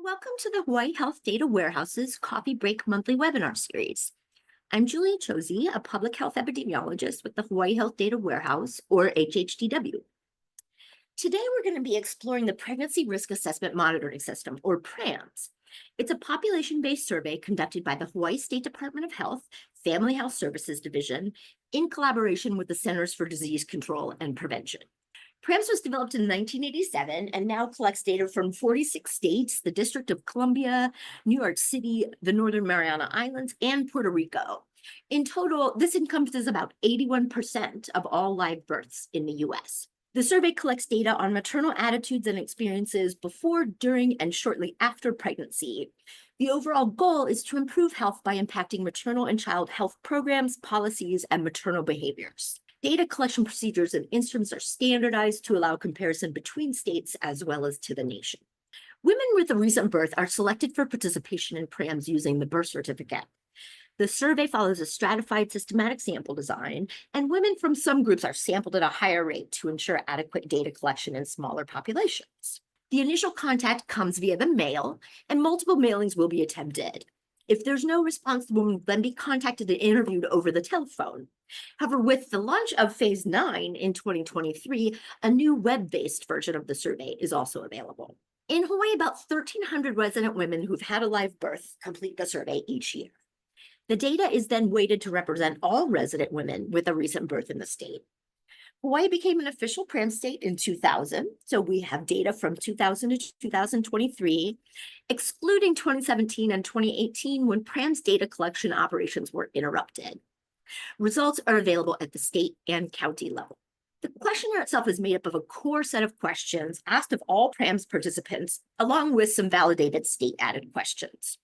Welcome to the Hawaii Health Data Warehouse's Coffee Break Monthly Webinar Series. I'm Julia Chosey, a public health epidemiologist with the Hawaii Health Data Warehouse, or HHDW. Today, we're going to be exploring the Pregnancy Risk Assessment Monitoring System, or PRAMS. It's a population-based survey conducted by the Hawaii State Department of Health, Family Health Services Division, in collaboration with the Centers for Disease Control and Prevention. PRAMS was developed in 1987 and now collects data from 46 states, the District of Columbia, New York City, the Northern Mariana Islands, and Puerto Rico. In total, this encompasses about 81% of all live births in the U.S. The survey collects data on maternal attitudes and experiences before, during, and shortly after pregnancy. The overall goal is to improve health by impacting maternal and child health programs, policies, and maternal behaviors. Data collection procedures and instruments are standardized to allow comparison between states as well as to the nation. Women with a recent birth are selected for participation in PRAMS using the birth certificate. The survey follows a stratified systematic sample design, and women from some groups are sampled at a higher rate to ensure adequate data collection in smaller populations. The initial contact comes via the mail, and multiple mailings will be attempted. If there's no response, the woman will then be contacted and interviewed over the telephone. However, with the launch of Phase 9 in 2023, a new web-based version of the survey is also available. In Hawaii, about 1,300 resident women who've had a live birth complete the survey each year. The data is then weighted to represent all resident women with a recent birth in the state. Hawaii became an official PRAMS state in 2000, so we have data from 2000 to 2023, excluding 2017 and 2018 when PRAMS data collection operations were interrupted. Results are available at the state and county level. The questionnaire itself is made up of a core set of questions asked of all PRAMS participants, along with some validated state-added questions.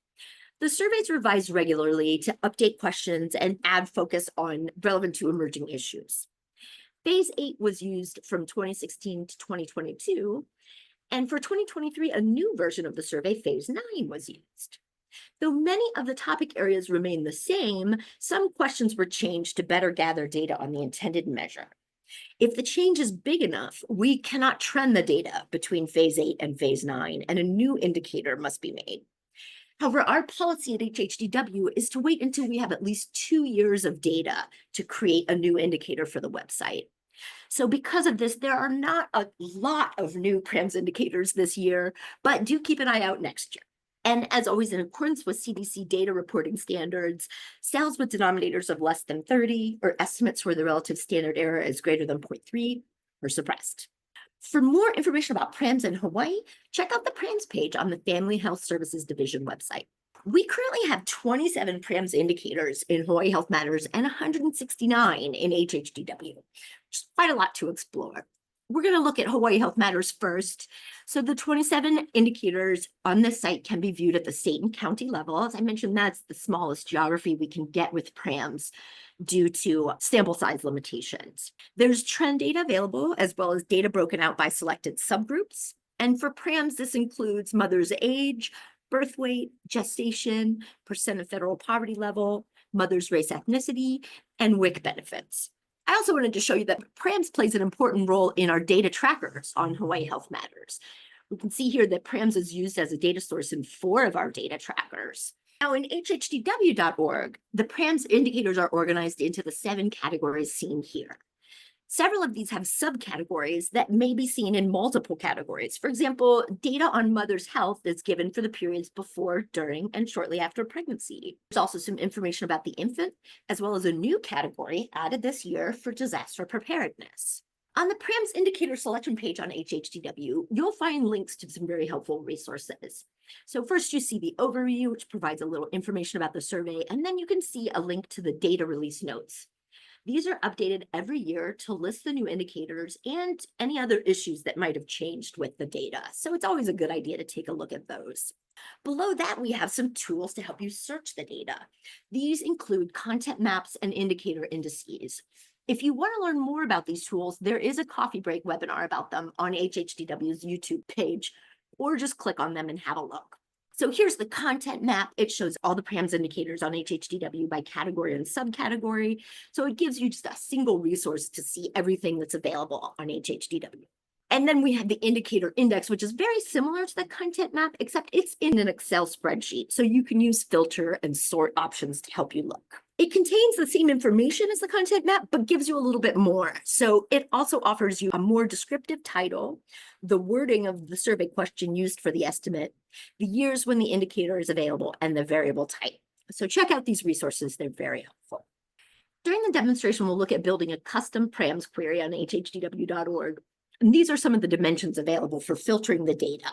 The survey is revised regularly to update questions and add focus on relevant to emerging issues. Phase 8 was used from 2016 to 2022, and for 2023, a new version of the survey, Phase 9, was used. Though many of the topic areas remain the same, some questions were changed to better gather data on the intended measure. If the change is big enough, we cannot trend the data between Phase 8 and Phase 9, and a new indicator must be made. However, our policy at HHDW is to wait until we have at least 2 years of data to create a new indicator for the website. So because of this, there are not a lot of new PRAMS indicators this year, but do keep an eye out next year. And as always, in accordance with CDC data reporting standards, cells with denominators of less than 30 or estimates where the relative standard error is greater than 0.3 are suppressed. For more information about PRAMS in Hawaii, check out the PRAMS page on the Family Health Services Division website. We currently have 27 PRAMS indicators in Hawaii Health Matters and 169 in HHDW, which is quite a lot to explore. We're going to look at Hawaii Health Matters first. So the 27 indicators on this site can be viewed at the state and county level. As I mentioned, that's the smallest geography we can get with PRAMS due to sample size limitations. There's trend data available, as well as data broken out by selected subgroups. And for PRAMS, this includes mother's age, birth weight, gestation, percent of federal poverty level, mother's race ethnicity, and WIC benefits. I also wanted to show you that PRAMS plays an important role in our data trackers on Hawaii Health Matters. We can see here that PRAMS is used as a data source in 4 of our data trackers. Now in hhdw.org, the PRAMS indicators are organized into the 7 categories seen here. Several of these have subcategories that may be seen in multiple categories. For example, data on mother's health is given for the periods before, during, and shortly after pregnancy. There's also some information about the infant, as well as a new category added this year for disaster preparedness. On the PRAMS indicator selection page on HHDW, you'll find links to some very helpful resources. So first you see the overview, which provides a little information about the survey, and then you can see a link to the data release notes. These are updated every year to list the new indicators and any other issues that might have changed with the data. So it's always a good idea to take a look at those. Below that, we have some tools to help you search the data. These include content maps and indicator indices. If you want to learn more about these tools, there is a coffee break webinar about them on HHDW's YouTube page, or just click on them and have a look. So here's the content map. It shows all the PRAMS indicators on HHDW by category and subcategory. So it gives you just a single resource to see everything that's available on HHDW. And then we have the indicator index, which is very similar to the content map, except it's in an Excel spreadsheet. So you can use filter and sort options to help you look. It contains the same information as the content map, but gives you a little bit more. So it also offers you a more descriptive title, the wording of the survey question used for the estimate, the years when the indicator is available, and the variable type. So check out these resources, they're very helpful. During the demonstration, we'll look at building a custom PRAMS query on hhdw.org. And these are some of the dimensions available for filtering the data.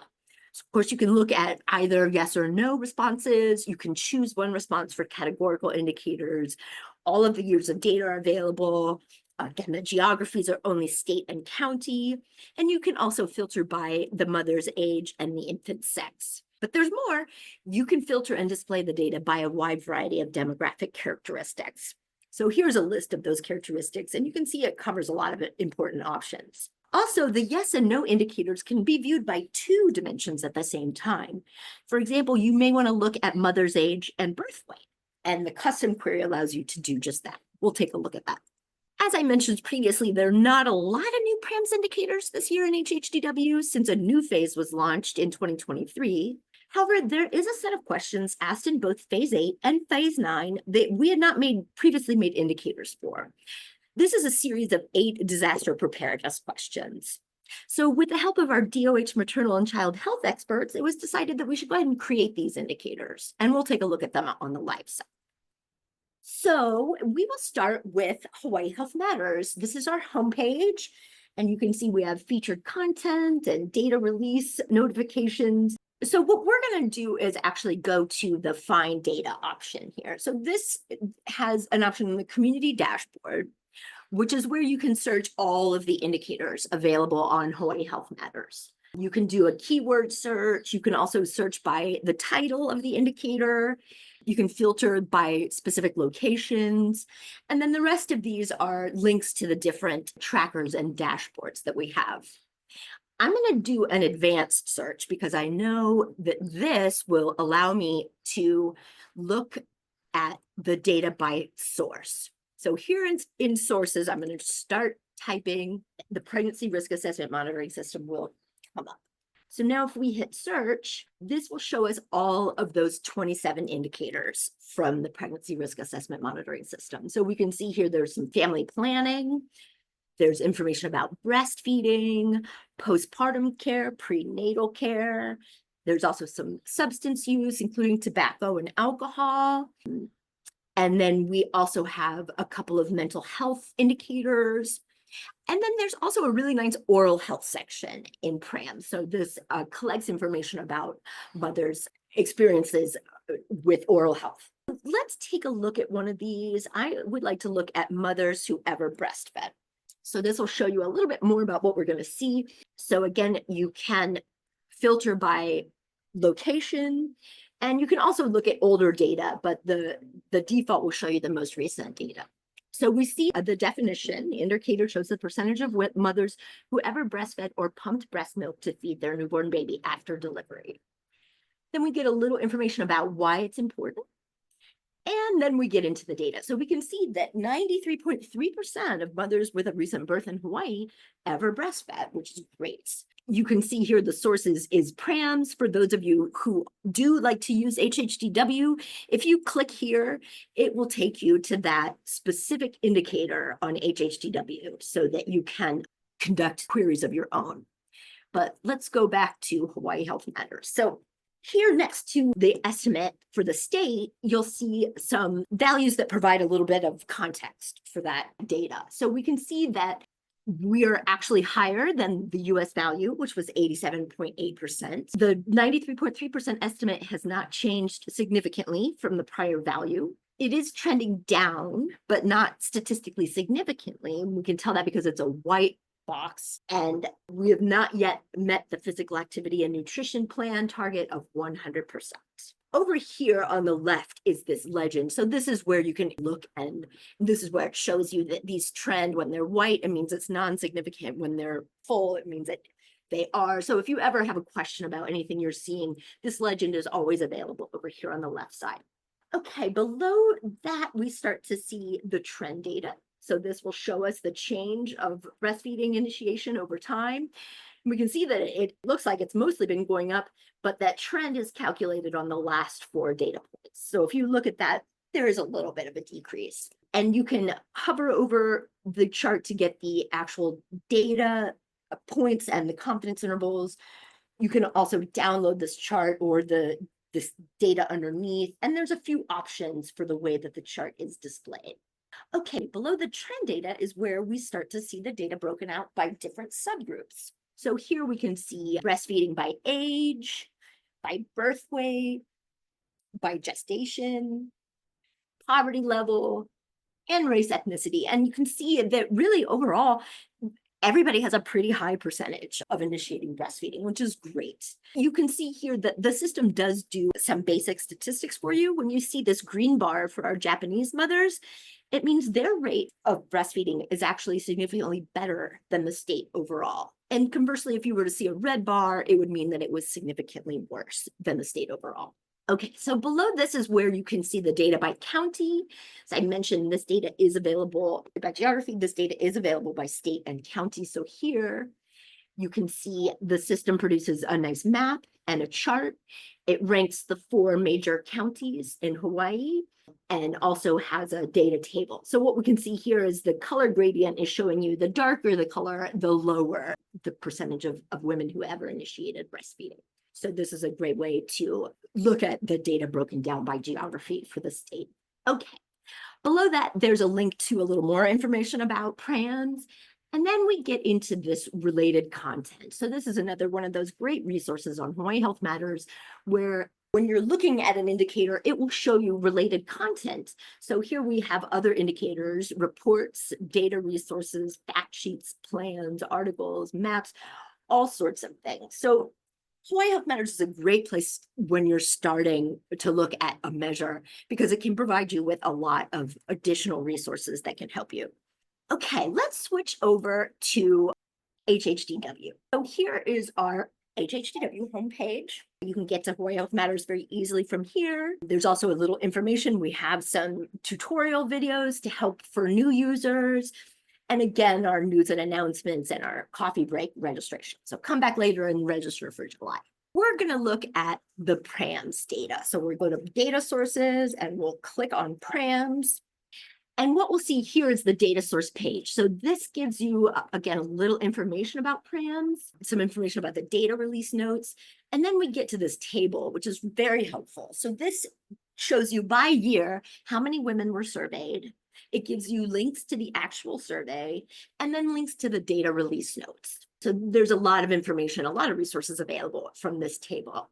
So of course, you can look at either yes or no responses. You can choose one response for categorical indicators. All of the years of data are available. Again, the geographies are only state and county. And you can also filter by the mother's age and the infant's sex. But there's more. You can filter and display the data by a wide variety of demographic characteristics. So here's a list of those characteristics, and you can see it covers a lot of important options. Also, the yes and no indicators can be viewed by two dimensions at the same time. For example, you may want to look at mother's age and birth weight, and the custom query allows you to do just that. We'll take a look at that. As I mentioned previously, there are not a lot of new PRAMS indicators this year in HHDW since a new phase was launched in 2023. However, there is a set of questions asked in both Phase 8 and Phase 9 that we had not previously made indicators for. This is a series of 8 disaster preparedness questions. So with the help of our DOH maternal and child health experts, it was decided that we should go ahead and create these indicators, and we'll take a look at them on the live site. So we will start with Hawaii Health Matters. This is our homepage, and you can see we have featured content and data release notifications. So what we're going to do is actually go to the Find Data option here. So this has an option in the Community Dashboard, which is where you can search all of the indicators available on Hawaii Health Matters. You can do a keyword search. You can also search by the title of the indicator. You can filter by specific locations. And then the rest of these are links to the different trackers and dashboards that we have. I'm going to do an advanced search because I know that this will allow me to look at the data by source. So here in sources, I'm going to start typing. The pregnancy risk assessment monitoring system will come up. So now if we hit search, this will show us all of those 27 indicators from the pregnancy risk assessment monitoring system. So we can see here there's some family planning. There's information about breastfeeding, postpartum care, prenatal care. There's also some substance use, including tobacco and alcohol. And then we also have a couple of mental health indicators. And then there's also a really nice oral health section in PRAMS. So this collects information about mothers' experiences with oral health. Let's take a look at one of these. I would like to look at mothers who ever breastfed. So this will show you a little bit more about what we're going to see. So again, you can filter by location, and you can also look at older data, but the default will show you the most recent data. So we see the definition. The indicator shows the percentage of mothers who ever breastfed or pumped breast milk to feed their newborn baby after delivery. Then we get a little information about why it's important. And then we get into the data. So we can see that 93.3% of mothers with a recent birth in Hawaii ever breastfed, which is great. You can see here the sources is PRAMS. For those of you who do like to use HHDW, if you click here, it will take you to that specific indicator on HHDW so that you can conduct queries of your own. But let's go back to Hawaii Health Matters. So here next to the estimate for the state, you'll see some values that provide a little bit of context for that data. So we can see that we are actually higher than the US value, which was 87.8%. The 93.3% estimate has not changed significantly from the prior value. It is trending down, but not statistically significantly. We can tell that because it's a white box, and we have not yet met the physical activity and nutrition plan target of 100%. Over here on the left is this legend. So this is where you can look, and this is where it shows you that these trend. When they're white, it means it's non-significant. When they're full, it means that they are. So if you ever have a question about anything you're seeing, this legend is always available over here on the left side. Okay, below that, we start to see the trend data. So this will show us the change of breastfeeding initiation over time. We can see that it looks like it's mostly been going up, but that trend is calculated on the last 4 data points. So if you look at that, there is a little bit of a decrease. And you can hover over the chart to get the actual data points and the confidence intervals. You can also download this chart or this data underneath, and there's a few options for the way that the chart is displayed. Okay, below the trend data is where we start to see the data broken out by different subgroups. So here we can see breastfeeding by age, by birth weight, by gestation, poverty level, and race ethnicity. And you can see that really overall, everybody has a pretty high percentage of initiating breastfeeding, which is great. You can see here that the system does do some basic statistics for you. When you see this green bar for our Japanese mothers, it means their rate of breastfeeding is actually significantly better than the state overall. And conversely, if you were to see a red bar, it would mean that it was significantly worse than the state overall. Okay, so below this is where you can see the data by county. As I mentioned, this data is available by geography. This data is available by state and county. So here you can see the system produces a nice map and a chart. It ranks the 4 major counties in Hawaii and also has a data table. So what we can see here is the color gradient is showing you the darker the color, the lower the percentage of women who ever initiated breastfeeding. So this is a great way to look at the data broken down by geography for the state. Okay, below that, there's a link to a little more information about PRAMs. And then we get into this related content. So this is another one of those great resources on Hawaii Health Matters, where when you're looking at an indicator, it will show you related content. So here we have other indicators, reports, data resources, fact sheets, plans, articles, maps, all sorts of things. So Hawaii Health Matters is a great place when you're starting to look at a measure because it can provide you with a lot of additional resources that can help you. Okay, let's switch over to HHDW. So here is our HHDW homepage. You can get to Hawaii Health Matters very easily from here. There's also a little information. We have some tutorial videos to help for new users. And again, our news and announcements and our coffee break registration. So come back later and register for July. We're going to look at the PRAMS data. So we're going to data sources and we'll click on PRAMS. And what we'll see here is the data source page. So this gives you, again, a little information about PRAMS, some information about the data release notes. And then we get to this table, which is very helpful. So this shows you by year how many women were surveyed. It gives you links to the actual survey and then links to the data release notes. So there's a lot of information, a lot of resources available from this table.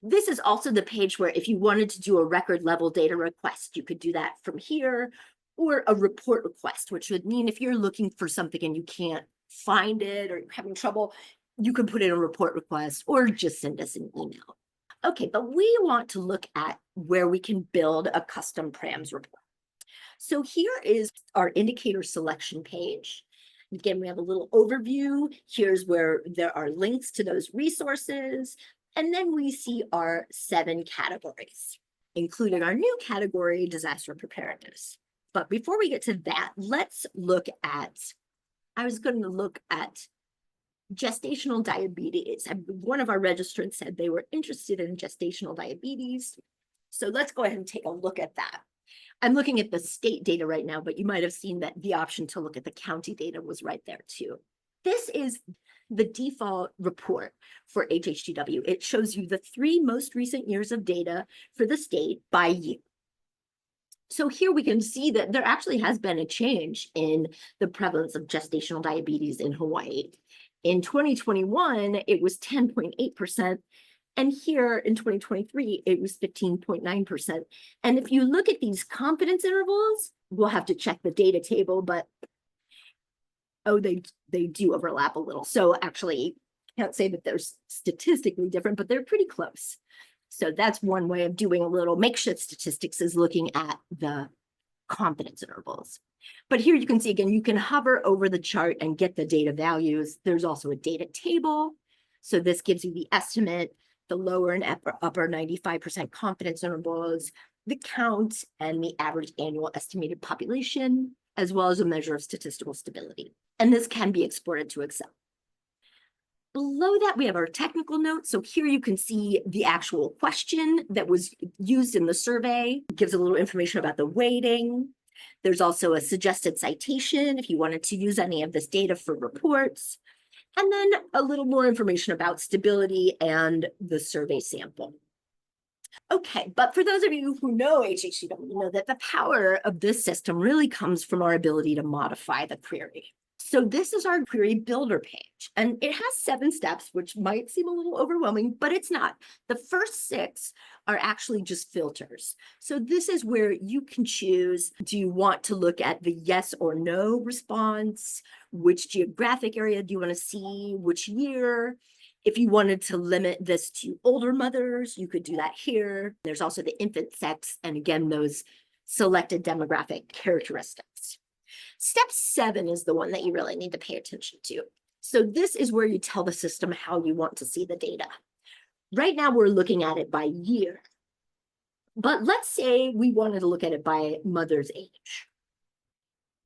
This is also the page where if you wanted to do a record level data request, you could do that from here, or a report request, which would mean if you're looking for something and you can't find it or you're having trouble, you can put in a report request or just send us an email. Okay, but we want to look at where we can build a custom PRAMS report. So here is our indicator selection page. Again, we have a little overview. Here's where there are links to those resources. And then we see our 7 categories, including our new category, disaster preparedness. But before we get to that, let's look at, I was going to look at gestational diabetes. One of our registrants said they were interested in gestational diabetes. So let's go ahead and take a look at that. I'm looking at the state data right now, but you might have seen that the option to look at the county data was right there too. This is the default report for HHDW. It shows you the 3 most recent years of data for the state by year. So here we can see that there actually has been a change in the prevalence of gestational diabetes in Hawaii. In 2021, it was 10.8%. And here in 2023, it was 15.9%. And if you look at these confidence intervals, we'll have to check the data table, but oh, they do overlap a little. So actually, I can't say that they're statistically different, but they're pretty close. So that's one way of doing a little makeshift statistics, is looking at the confidence intervals. But here you can see, again, you can hover over the chart and get the data values. There's also a data table. So this gives you the estimate, the lower and upper 95% confidence intervals, the count, and the average annual estimated population. as well as a measure of statistical stability. And this can be exported to Excel. Below that, we have our technical notes. So here you can see the actual question that was used in the survey. It gives a little information about the weighting. There's also a suggested citation if you wanted to use any of this data for reports. And then a little more information about stability and the survey sample. Okay, but for those of you who know HHDW, know that the power of this system really comes from our ability to modify the query. So this is our query builder page, and it has 7 steps, which might seem a little overwhelming, but it's not. The first 6 are actually just filters. So this is where you can choose, do you want to look at the yes or no response? Which geographic area do you want to see? Which year? If you wanted to limit this to older mothers, you could do that here. There's also the infant sex, and again, those selected demographic characteristics. Step 7 is the one that you really need to pay attention to. So this is where you tell the system how you want to see the data. Right now, we're looking at it by year. But let's say we wanted to look at it by mother's age.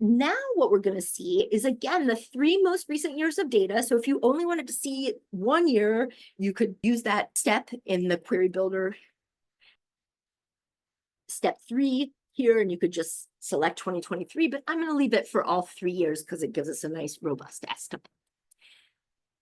Now what we're going to see is, again, the 3 most recent years of data. So if you only wanted to see 1 year, you could use that step in the query builder. Step 3 here, and you could just select 2023, but I'm going to leave it for all 3 years because it gives us a nice robust estimate.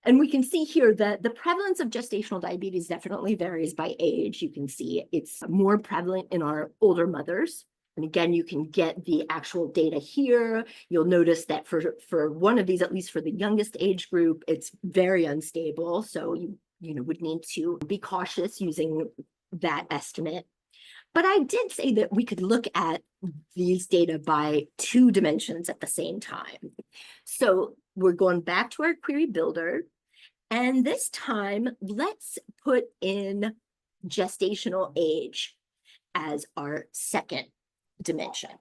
And we can see here that the prevalence of gestational diabetes definitely varies by age. You can see it's more prevalent in our older mothers. And again, you can get the actual data here. You'll notice that for one of these, at least for the youngest age group, it's very unstable. So you would need to be cautious using that estimate. But I did say that we could look at these data by 2 dimensions at the same time. So we're going back to our query builder. And this time, let's put in gestational age as our second dimension.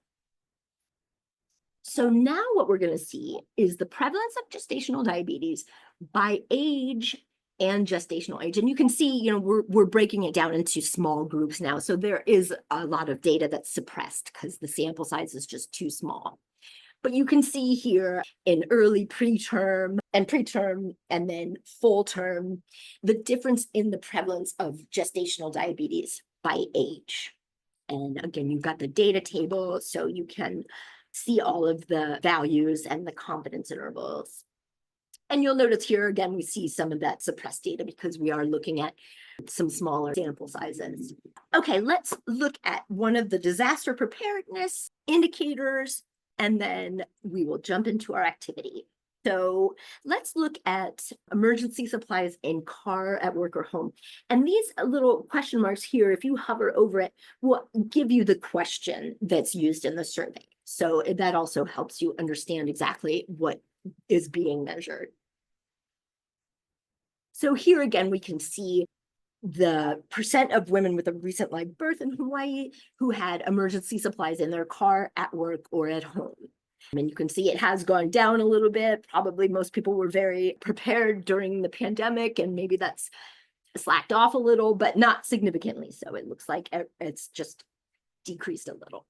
So now what we're going to see is the prevalence of gestational diabetes by age and gestational age. And you can see, we're breaking it down into small groups now. So there is a lot of data that's suppressed because the sample size is just too small. But you can see here in early preterm and then full term, the difference in the prevalence of gestational diabetes by age. And again, you've got the data table, so you can see all of the values and the confidence intervals. And you'll notice here, again, we see some of that suppressed data because we are looking at some smaller sample sizes. Okay, let's look at one of the disaster preparedness indicators, and then we will jump into our activity. So let's look at emergency supplies in car, at work, or home. And these little question marks here, if you hover over it, will give you the question that's used in the survey. So that also helps you understand exactly what is being measured. So here again, we can see the percent of women with a recent live birth in Hawaii who had emergency supplies in their car, at work, or at home. And you can see it has gone down a little bit. Probably most people were very prepared during the pandemic, and maybe that's slacked off a little, but not significantly. So it looks like it's just decreased a little.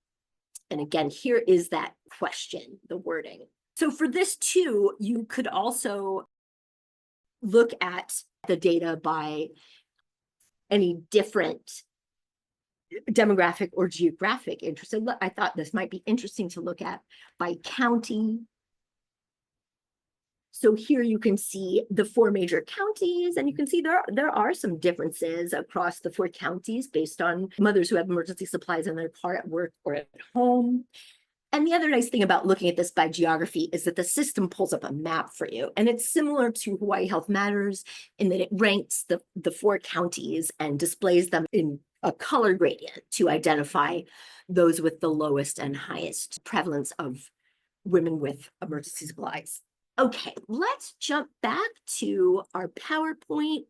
And again, here is that question, the wording. So for this too, you could also look at the data by any different demographic or geographic interest. So I thought this might be interesting to look at by county. So here you can see the 4 major counties, and you can see there are some differences across the 4 counties based on mothers who have emergency supplies in their car, at work, or at home. And the other nice thing about looking at this by geography is that the system pulls up a map for you. And it's similar to Hawaii Health Matters in that it ranks the 4 counties and displays them in a color gradient to identify those with the lowest and highest prevalence of women with emergency supplies. Okay, let's jump back to our PowerPoint.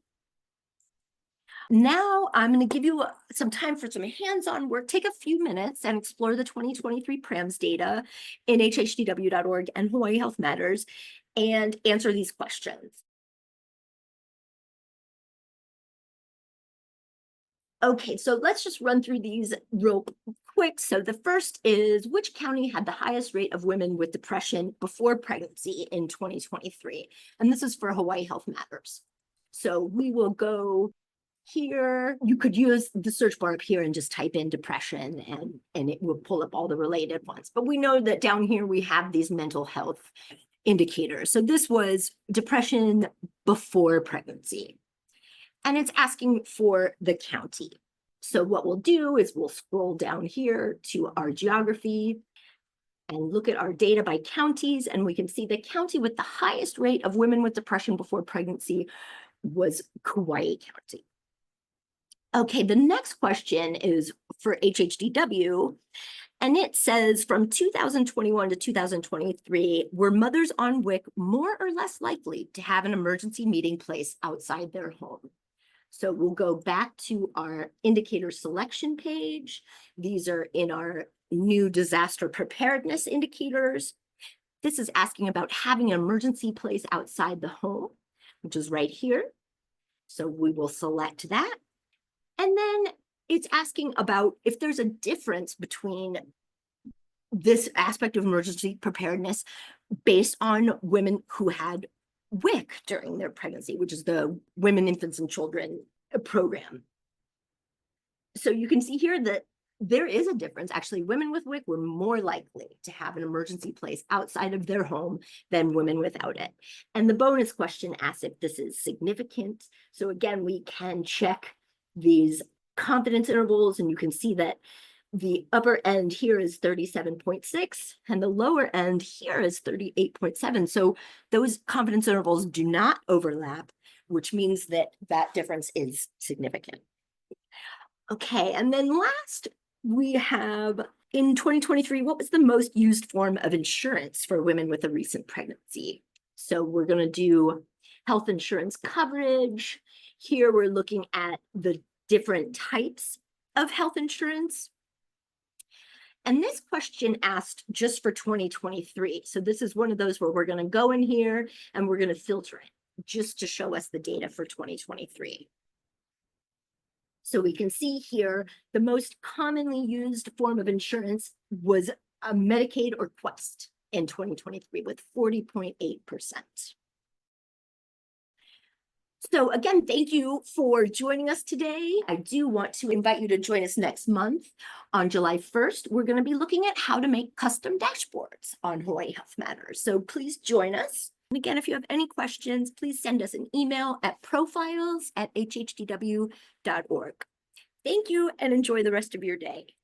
Now I'm going to give you some time for some hands-on work. Take a few minutes and explore the 2023 PRAMS data in hhdw.org and Hawaii Health Matters and answer these questions. Okay, so let's just run through these real quick. So the first is, which county had the highest rate of women with depression before pregnancy in 2023? And this is for Hawaii Health Matters. So we will go here. You could use the search bar up here and just type in depression and it will pull up all the related ones. But we know that down here we have these mental health indicators. So this was depression before pregnancy. And it's asking for the county. So what we'll do is we'll scroll down here to our geography and look at our data by counties, and we can see the county with the highest rate of women with depression before pregnancy was Kauai County. Okay, the next question is for HHDW, and it says from 2021 to 2023, were mothers on WIC more or less likely to have an emergency meeting place outside their home? So we'll go back to our indicator selection page. These are in our new disaster preparedness indicators. This is asking about having an emergency place outside the home, which is right here. So we will select that. And then it's asking about if there's a difference between this aspect of emergency preparedness based on women who had WIC during their pregnancy, which is the Women, Infants, and Children program. So you can see here that there is a difference. Actually, women with WIC were more likely to have an emergency place outside of their home than women without it. And the bonus question asks if this is significant. So again, we can check these confidence intervals, and you can see that the upper end here is 37.6 and the lower end here is 38.7. So those confidence intervals do not overlap, which means that that difference is significant. Okay, and then last we have in 2023, what was the most used form of insurance for women with a recent pregnancy? So we're going to do health insurance coverage. Here we're looking at the different types of health insurance. And this question asked just for 2023. So this is one of those where we're going to go in here and we're going to filter it just to show us the data for 2023. So we can see here, the most commonly used form of insurance was a Medicaid or Quest in 2023 with 40.8%. So again, thank you for joining us today. I do want to invite you to join us next month. On July 1st, we're going to be looking at how to make custom dashboards on Hawaii Health Matters. So please join us. And again, if you have any questions, please send us an email at profiles@hhdw.org. Thank you and enjoy the rest of your day.